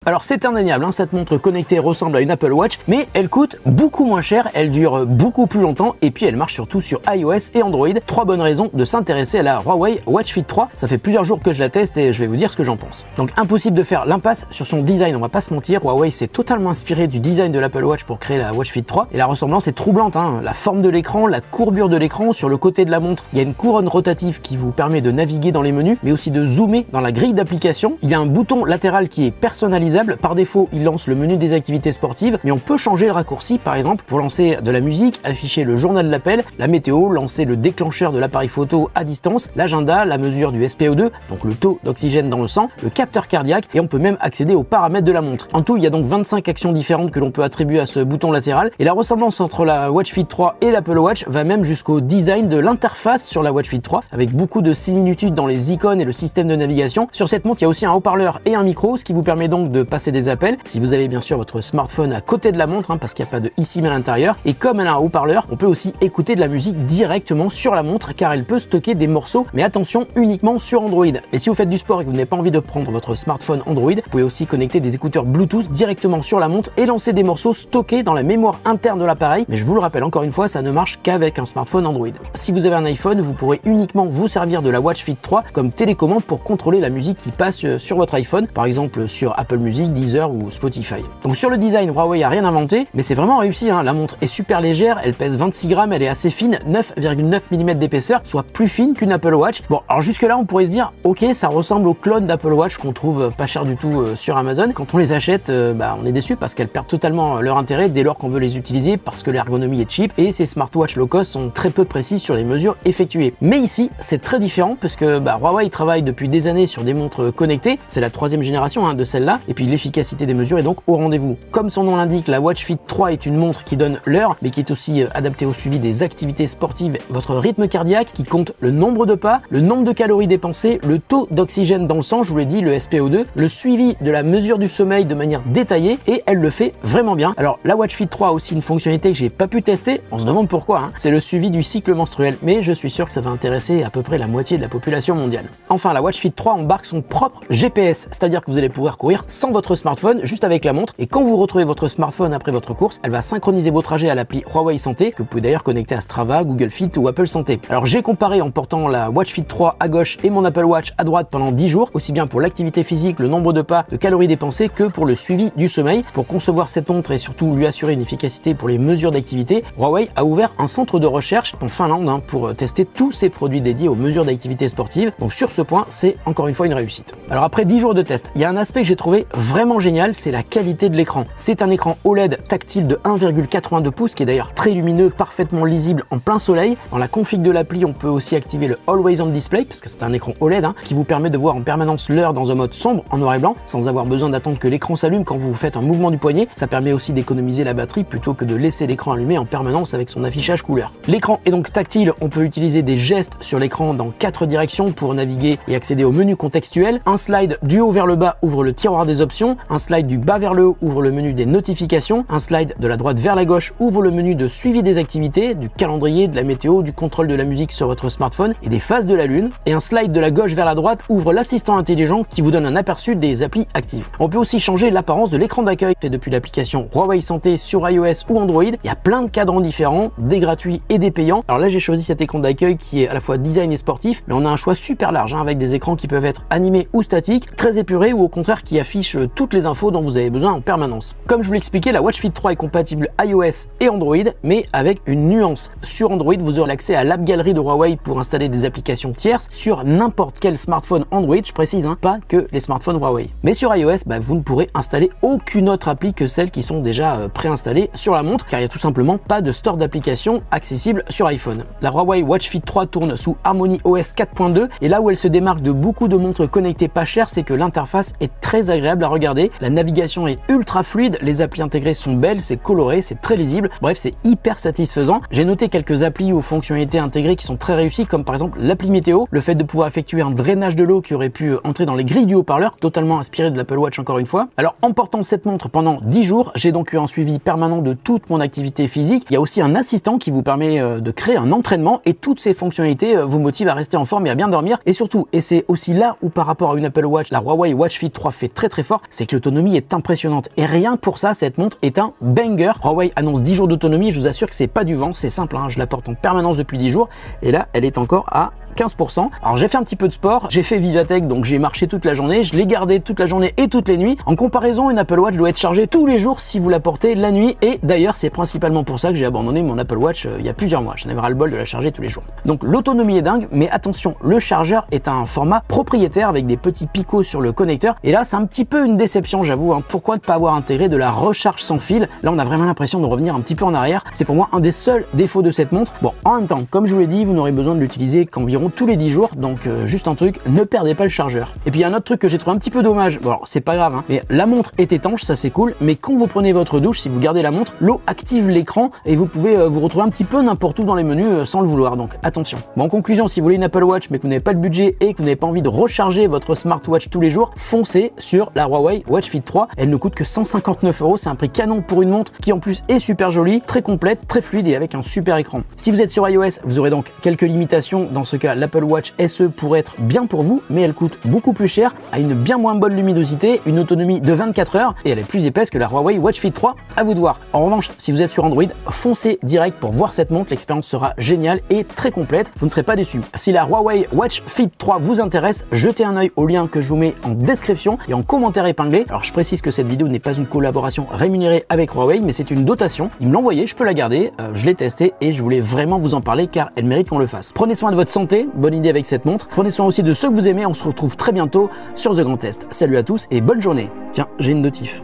Alors c'est indéniable, hein, cette montre connectée ressemble à une Apple Watch, mais elle coûte beaucoup moins cher, elle dure beaucoup plus longtemps et puis elle marche surtout sur iOS et Android. 3 bonnes raisons de s'intéresser à la Huawei Watch Fit 3. Ça fait plusieurs jours que je la teste et je vais vous dire ce que j'en pense. Donc impossible de faire l'impasse sur son design, on va pas se mentir. Huawei s'est totalement inspiré du design de l'Apple Watch pour créer la Watch Fit 3 et la ressemblance est troublante, hein. La forme de l'écran, la courbure de l'écran, sur le côté de la montre, il y a une couronne rotative qui vous permet de naviguer dans les menus, mais aussi de zoomer dans la grille d'application. Il y a un bouton latéral qui est personnalisable. Par défaut, il lance le menu des activités sportives, mais on peut changer le raccourci, par exemple, pour lancer de la musique, afficher le journal de l'appel, la météo, lancer le déclencheur de l'appareil photo à distance, l'agenda, la mesure du SpO2, donc le taux d'oxygène dans le sang, le capteur cardiaque, et on peut même accéder aux paramètres de la montre. En tout, il y a donc 25 actions différentes que l'on peut attribuer à ce bouton latéral, et la ressemblance entre la Watch Fit 3 et l'Apple Watch va même jusqu'au design de l'interface sur la Watch Fit 3, avec beaucoup de similitudes dans les icônes et le système de navigation. Sur cette montre, il y a aussi un haut-parleur et un micro, ce qui vous permet donc de passer des appels, si vous avez bien sûr votre smartphone à côté de la montre, hein, parce qu'il n'y a pas de eSIM à l'intérieur. Et comme elle a un haut-parleur, on peut aussi écouter de la musique directement sur la montre, car elle peut stocker des morceaux, mais attention, uniquement sur Android. Et si vous faites du sport et que vous n'avez pas envie de prendre votre smartphone Android, vous pouvez aussi connecter des écouteurs Bluetooth directement sur la montre et lancer des morceaux stockés dans la mémoire interne de l'appareil. Mais je vous le rappelle encore une fois, ça ne marche qu'avec un smartphone Android. Si vous avez un iPhone, vous pourrez uniquement vous servir de la Watch Fit 3 comme télécommande pour contrôler la musique qui passe sur votre iPhone, par exemple sur Apple Music, Deezer ou Spotify. Donc sur le design, Huawei a rien inventé, mais c'est vraiment réussi, hein. La montre est super légère, elle pèse 26 grammes, elle est assez fine, 9,9 mm d'épaisseur, soit plus fine qu'une Apple Watch. Bon, alors jusque là on pourrait se dire, ok, ça ressemble aux clones d'Apple Watch qu'on trouve pas cher du tout sur Amazon. Quand on les achète, on est déçu parce qu'elles perdent totalement leur intérêt dès lors qu'on veut les utiliser, parce que l'ergonomie est cheap et ces smartwatches low cost sont très peu précises sur les mesures effectuées. Mais ici, c'est très différent parce que Huawei travaille depuis des années sur des montres connectées, c'est la 3e génération, hein, de celle-là, et puis l'efficacité des mesures est donc au rendez-vous. Comme son nom l'indique, la Watch Fit 3 est une montre qui donne l'heure, mais qui est aussi adaptée au suivi des activités sportives, votre rythme cardiaque, qui compte le nombre de pas, le nombre de calories dépensées, le taux d'oxygène dans le sang, je vous l'ai dit, le SpO2, le suivi de la mesure du sommeil de manière détaillée, et elle le fait vraiment bien. Alors la Watch Fit 3 a aussi une fonctionnalité que j'ai pas pu tester, on se demande pourquoi, hein. C'est le suivi du cycle menstruel, mais je suis sûr que ça va intéresser à peu près la moitié de la population mondiale. Enfin, la Watch Fit 3 embarque son propre GPS, c'est-à-dire que vous allez pouvoir courir sans votre smartphone, juste avec la montre, et quand vous retrouvez votre smartphone après votre course, elle va synchroniser vos trajets à l'appli Huawei Santé, que vous pouvez d'ailleurs connecter à Strava, Google Fit ou Apple Santé. Alors j'ai comparé en portant la Watch Fit 3 à gauche et mon Apple Watch à droite pendant 10 jours, aussi bien pour l'activité physique, le nombre de pas, de calories dépensées, que pour le suivi du sommeil. Pour concevoir cette montre et surtout lui assurer une efficacité pour les mesures d'activité, Huawei a ouvert un centre de recherche en Finlande, hein, pour tester tous ses produits dédiés aux mesures d'activité sportive. Donc sur ce point, c'est encore une fois une réussite. Alors après 10 jours de test, il y a un aspect que j'ai trouvé vraiment génial, c'est la qualité de l'écran. C'est un écran OLED tactile de 1,82 pouces qui est d'ailleurs très lumineux, parfaitement lisible en plein soleil. Dans la config de l'appli, on peut aussi activer le Always On Display, parce que c'est un écran OLED, hein, qui vous permet de voir en permanence l'heure dans un mode sombre en noir et blanc, sans avoir besoin d'attendre que l'écran s'allume quand vous faites un mouvement du poignet. Ça permet aussi d'économiser la batterie plutôt que de laisser l'écran allumé en permanence avec son affichage couleur. L'écran est donc tactile, on peut utiliser des gestes sur l'écran dans 4 directions pour naviguer et accéder au menu contextuel. Un slide du haut vers le bas ouvre le tiroir des options, un slide du bas vers le haut ouvre le menu des notifications, un slide de la droite vers la gauche ouvre le menu de suivi des activités, du calendrier, de la météo, du contrôle de la musique sur votre smartphone et des phases de la lune, et un slide de la gauche vers la droite ouvre l'assistant intelligent qui vous donne un aperçu des applis actives. On peut aussi changer l'apparence de l'écran d'accueil fait depuis l'application Huawei Santé sur iOS ou Android. Il y a plein de cadrans différents, des gratuits et des payants. Alors là, j'ai choisi cet écran d'accueil qui est à la fois design et sportif, mais on a un choix super large, hein, avec des écrans qui peuvent être animés ou statiques, très épurés ou au contraire qui affichent toutes les infos dont vous avez besoin en permanence. Comme je vous l'expliquais, la Watch Fit 3 est compatible iOS et Android, mais avec une nuance. Sur Android, vous aurez l'accès à l'App Gallery de Huawei pour installer des applications tierces sur n'importe quel smartphone Android, je précise, hein, pas que les smartphones Huawei. Mais sur iOS, vous ne pourrez installer aucune autre appli que celles qui sont déjà préinstallées sur la montre, car il n'y a tout simplement pas de store d'applications accessible sur iPhone. La Huawei Watch Fit 3 tourne sous Harmony OS 4.2, et là où elle se démarque de beaucoup de montres connectées pas chères, c'est que l'interface est très agréable à regarder. La navigation est ultra fluide, les applis intégrées sont belles, c'est coloré, c'est très lisible, bref, c'est hyper satisfaisant. J'ai noté quelques applis ou fonctionnalités intégrées qui sont très réussies, comme par exemple l'appli météo, le fait de pouvoir effectuer un drainage de l'eau qui aurait pu entrer dans les grilles du haut-parleur, totalement inspiré de l'Apple Watch encore une fois. Alors en portant cette montre pendant 10 jours, j'ai donc eu un suivi permanent de toute mon activité physique. Il y a aussi un assistant qui vous permet de créer un entraînement, et toutes ces fonctionnalités vous motivent à rester en forme et à bien dormir. Et surtout, et c'est aussi là où par rapport à une Apple Watch, la Huawei Watch Fit 3 fait très fort, fort, c'est que l'autonomie est impressionnante. Et rien que pour ça, cette montre est un banger. Huawei annonce 10 jours d'autonomie, je vous assure que c'est pas du vent, c'est simple, hein, je la porte en permanence depuis 10 jours et là, elle est encore à 15%. Alors j'ai fait un petit peu de sport, j'ai fait Vivatech, donc j'ai marché toute la journée, je l'ai gardé toute la journée et toutes les nuits. En comparaison, une Apple Watch doit être chargée tous les jours si vous la portez la nuit, et d'ailleurs c'est principalement pour ça que j'ai abandonné mon Apple Watch il y a plusieurs mois. J'en avais ras le bol de la charger tous les jours. Donc l'autonomie est dingue, mais attention, le chargeur est un format propriétaire avec des petits picots sur le connecteur, et là c'est un petit peu une déception, j'avoue, hein. Pourquoi ne pas avoir intégré de la recharge sans fil? Là on a vraiment l'impression de revenir un petit peu en arrière. C'est pour moi un des seuls défauts de cette montre. Bon, en même temps, comme je vous l'ai dit, vous n'aurez besoin de l'utiliser qu'environ tous les 10 jours, donc juste un truc, ne perdez pas le chargeur. Et puis il y a un autre truc que j'ai trouvé un petit peu dommage, bon alors c'est pas grave, hein, mais la montre est étanche, ça c'est cool, mais quand vous prenez votre douche, si vous gardez la montre, l'eau active l'écran et vous pouvez vous retrouver un petit peu n'importe où dans les menus sans le vouloir, donc attention. Bon, en conclusion, si vous voulez une Apple Watch mais que vous n'avez pas le budget et que vous n'avez pas envie de recharger votre smartwatch tous les jours, foncez sur la Huawei Watch Fit 3, elle ne coûte que 159 €, c'est un prix canon pour une montre qui en plus est super jolie, très complète, très fluide et avec un super écran. Si vous êtes sur iOS, vous aurez donc quelques limitations, dans ce cas l'Apple Watch SE pourrait être bien pour vous, mais elle coûte beaucoup plus cher, a une bien moins bonne luminosité, une autonomie de 24 heures et elle est plus épaisse que la Huawei Watch Fit 3, à vous de voir. En revanche, si vous êtes sur Android, foncez direct pour voir cette montre, l'expérience sera géniale et très complète, vous ne serez pas déçus. Si la Huawei Watch Fit 3 vous intéresse, jetez un œil au lien que je vous mets en description et en commentaire épinglé. Alors je précise que cette vidéo n'est pas une collaboration rémunérée avec Huawei, mais c'est une dotation. Ils me l'ont envoyé, je peux la garder, je l'ai testé et je voulais vraiment vous en parler car elle mérite qu'on le fasse. Prenez soin de votre santé, bonne idée avec cette montre. Prenez soin aussi de ceux que vous aimez, on se retrouve très bientôt sur The Grand Test. Salut à tous et bonne journée. Tiens, j'ai une notif.